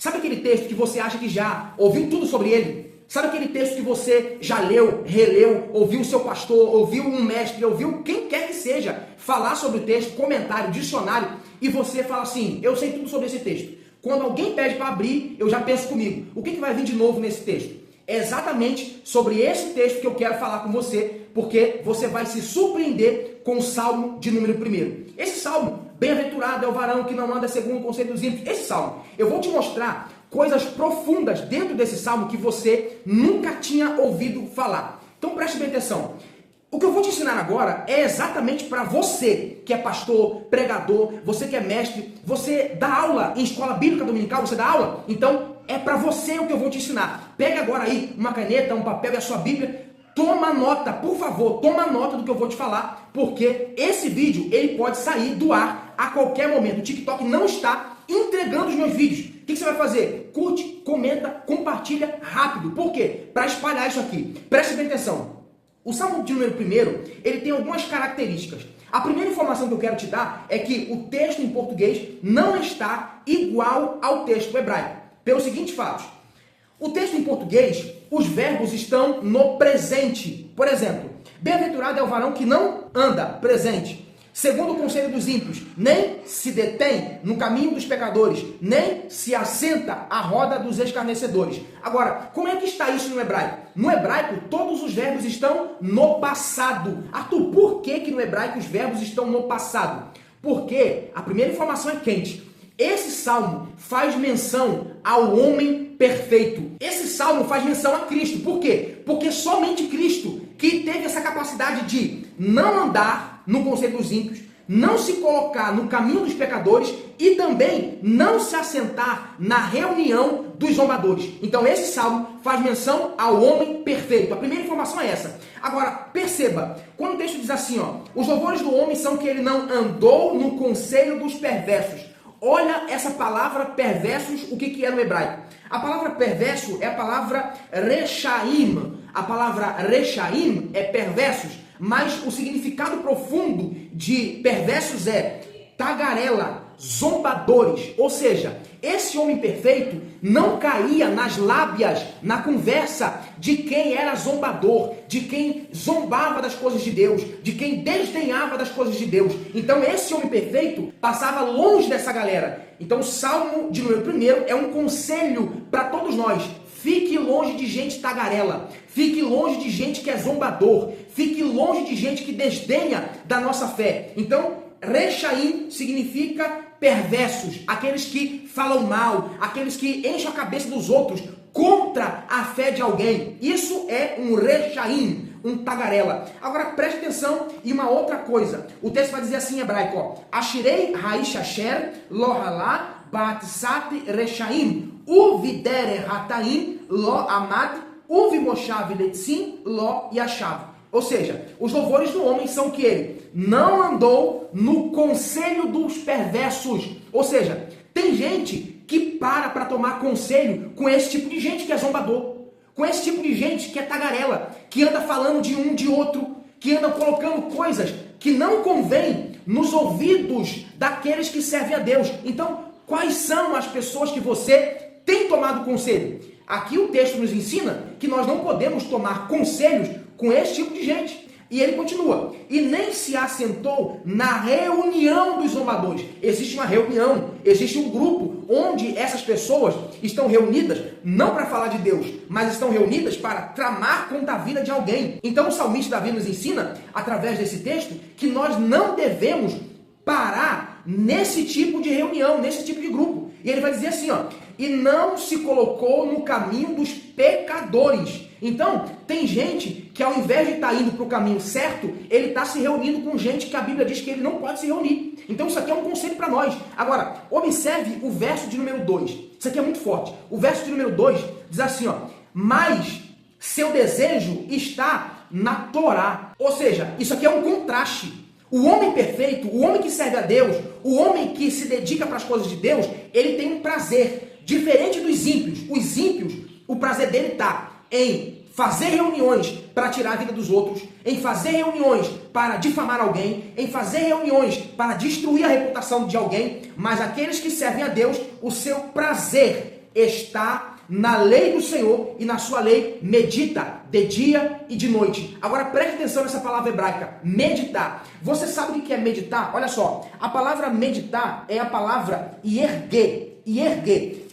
Sabe aquele texto que você acha que já ouviu tudo sobre ele? Sabe aquele texto que você já leu, releu, ouviu o seu pastor, ouviu um mestre, ouviu quem quer que seja falar sobre o texto, comentário, dicionário, e você fala assim, eu sei tudo sobre esse texto. Quando alguém pede para abrir, eu já penso comigo, o que vai vir de novo nesse texto? É exatamente sobre esse texto que eu quero falar com você, porque você vai se surpreender com o Salmo de número 1. Esse Salmo, bem-aventurado é o varão que não anda segundo o conselho dos ímpios. Esse Salmo, eu vou te mostrar coisas profundas dentro desse Salmo que você nunca tinha ouvido falar. Então preste bem atenção. O que eu vou te ensinar agora é exatamente para você que é pastor, pregador, você que é mestre, você dá aula em escola bíblica dominical, você dá aula? Então é para você o que eu vou te ensinar. Pega agora aí uma caneta, um papel e a sua Bíblia, toma nota, por favor, toma nota do que eu vou te falar, porque esse vídeo ele pode sair do ar a qualquer momento. O TikTok não está entregando os meus vídeos. O que você vai fazer? Curte, comenta, compartilha rápido. Por quê? Para espalhar isso aqui. Preste bem atenção. O Salmo de número 1, ele tem algumas características. A primeira informação que eu quero te dar é que o texto em português não está igual ao texto hebraico. Pelos seguintes fatos. O texto em português, os verbos estão no presente. Por exemplo, bem-aventurado é o varão que não anda, presente. Segundo o conselho dos ímpios, nem se detém no caminho dos pecadores, nem se assenta à roda dos escarnecedores. Agora, como é que está isso no hebraico? No hebraico, todos os verbos estão no passado. Arthur, por que no hebraico os verbos estão no passado? Porque a primeira informação é quente. Esse salmo faz menção ao homem perfeito. Esse salmo faz menção a Cristo. Por quê? Porque somente Cristo, que teve essa capacidade de não andar no conselho dos ímpios, não se colocar no caminho dos pecadores e também não se assentar na reunião dos zombadores. Então esse salmo faz menção ao homem perfeito. A primeira informação é essa. Agora, perceba, quando o texto diz assim, os louvores do homem são que ele não andou no conselho dos perversos. Olha essa palavra perversos, o que é no hebraico. A palavra perverso é a palavra rechaim. A palavra rechaim é perversos, mas o significado profundo de perversos é tagarela, zombadores. Ou seja, esse homem perfeito não caía nas lábias, na conversa de quem era zombador, de quem zombava das coisas de Deus, de quem desdenhava das coisas de Deus. Então esse homem perfeito passava longe dessa galera. Então o Salmo de número 1 é um conselho para todos nós. Fique longe de gente tagarela, fique longe de gente que é zombador, fique longe de gente que desdenha da nossa fé. Então, rechaim significa perversos, aqueles que falam mal, aqueles que enchem a cabeça dos outros contra a fé de alguém. Isso é um rechaim, um tagarela. Agora preste atenção em uma outra coisa. O texto vai dizer assim em hebraico, Ashirei haishasher lohalá batsat rechaim. Uvidere hataim lo amad, uvimoshav letzim lo yashav. Ou seja, os louvores do homem são que ele não andou no conselho dos perversos. Ou seja, tem gente que para tomar conselho com esse tipo de gente que é zombador, com esse tipo de gente que é tagarela, que anda falando de um de outro, que anda colocando coisas que não convém nos ouvidos daqueles que servem a Deus. Então, quais são as pessoas que você tem tomado conselho? Aqui o texto nos ensina que nós não podemos tomar conselhos com esse tipo de gente. E ele continua, e nem se assentou na reunião dos zombadores. Existe uma reunião, existe um grupo onde essas pessoas estão reunidas não para falar de Deus, mas estão reunidas para tramar contra a vida de alguém. Então o salmista Davi nos ensina, através desse texto, que nós não devemos parar nesse tipo de reunião, nesse tipo de grupo. E ele vai dizer assim, e não se colocou no caminho dos pecadores. Então, tem gente que ao invés de estar indo para o caminho certo, ele está se reunindo com gente que a Bíblia diz que ele não pode se reunir. Então isso aqui é um conselho para nós. Agora, observe o verso de número 2. Isso aqui é muito forte. O verso de número 2 diz assim, mas seu desejo está na Torá. Ou seja, isso aqui é um contraste. O homem perfeito, o homem que serve a Deus, o homem que se dedica para as coisas de Deus, ele tem um prazer diferente dos ímpios. Os ímpios, o prazer dele está em fazer reuniões para tirar a vida dos outros, em fazer reuniões para difamar alguém, em fazer reuniões para destruir a reputação de alguém, mas aqueles que servem a Deus, o seu prazer está na lei do Senhor e na sua lei medita de dia e de noite. Agora preste atenção nessa palavra hebraica, meditar. Você sabe o que é meditar? Olha só, a palavra meditar é a palavra yerguer,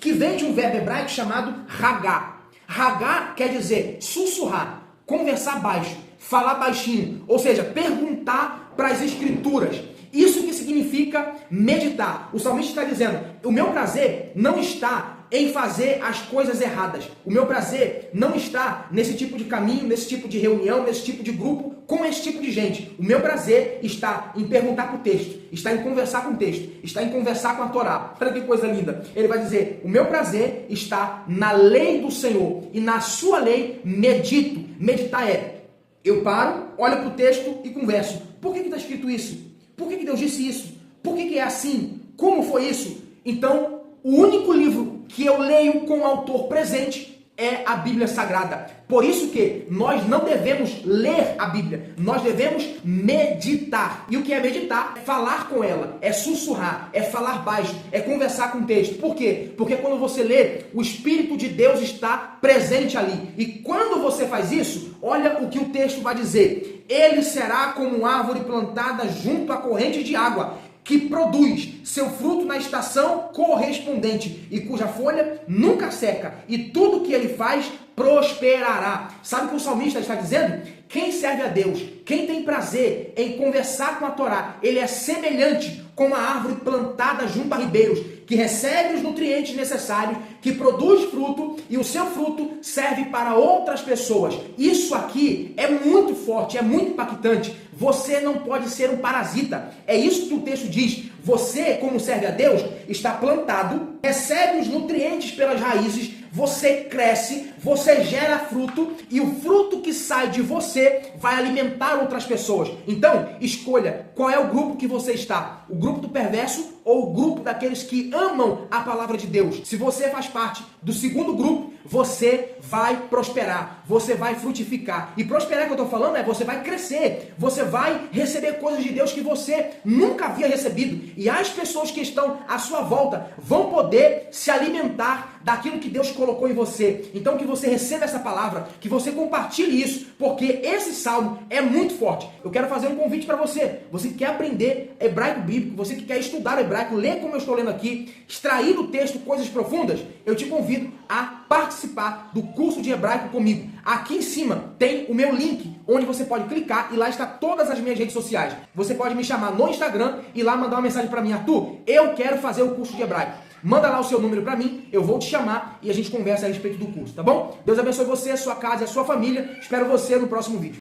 que vem de um verbo hebraico chamado ragá. Ragá quer dizer sussurrar, conversar baixo, falar baixinho, ou seja, perguntar para as escrituras. Isso que significa meditar. O salmista está dizendo, o meu prazer não está em fazer as coisas erradas. O meu prazer não está nesse tipo de caminho, nesse tipo de reunião, nesse tipo de grupo, com esse tipo de gente. O meu prazer está em perguntar para o texto, está em conversar com o texto, está em conversar com a Torá. Olha que coisa linda. Ele vai dizer, o meu prazer está na lei do Senhor e na sua lei medito. Meditar é, eu paro, olho para o texto e converso. Por que está escrito isso? Por que Deus disse isso? Por que é assim? Como foi isso? Então, o único livro que eu leio com o autor presente é a Bíblia Sagrada. Por isso que nós não devemos ler a Bíblia, nós devemos meditar. E o que é meditar? É falar com ela, é sussurrar, é falar baixo, é conversar com o texto. Por quê? Porque quando você lê, o Espírito de Deus está presente ali. E quando você faz isso, olha o que o texto vai dizer. Ele será como árvore plantada junto à corrente de água, que produz seu fruto na estação correspondente e cuja folha nunca seca, e tudo que ele faz prosperará. Sabe o que o salmista está dizendo? Quem serve a Deus, quem tem prazer em conversar com a Torá, ele é semelhante com uma árvore plantada junto a ribeiros, que recebe os nutrientes necessários, que produz fruto e o seu fruto serve para outras pessoas. Isso aqui é muito forte, é muito impactante. Você não pode ser um parasita. É isso que o texto diz. Você, como serve a Deus, está plantado, recebe os nutrientes pelas raízes, você cresce, você gera fruto e o fruto que sai de você vai alimentar outras pessoas. Então, escolha qual é o grupo que você está. O grupo do perverso ou o grupo daqueles que amam a palavra de Deus. Se você faz parte do segundo grupo, você vai prosperar, você vai frutificar. E prosperar que eu estou falando é você vai crescer, você vai receber coisas de Deus que você nunca havia recebido. E as pessoas que estão à sua volta vão poder se alimentar daquilo que Deus colocou em você. Então que você receba essa palavra, que você compartilhe isso, porque esse salmo é muito forte. Eu quero fazer um convite para você. Você que quer aprender hebraico bíblico, você que quer estudar o hebraico, ler como eu estou lendo aqui, extrair do texto coisas profundas, eu te convido a participar do curso de hebraico comigo. Aqui em cima tem o meu link, onde você pode clicar e lá está todas as minhas redes sociais. Você pode me chamar no Instagram e lá mandar uma mensagem para mim, Arthur, eu quero fazer o curso de hebraico. Manda lá o seu número para mim, eu vou te chamar e a gente conversa a respeito do curso, tá bom? Deus abençoe você, a sua casa e a sua família. Espero você no próximo vídeo.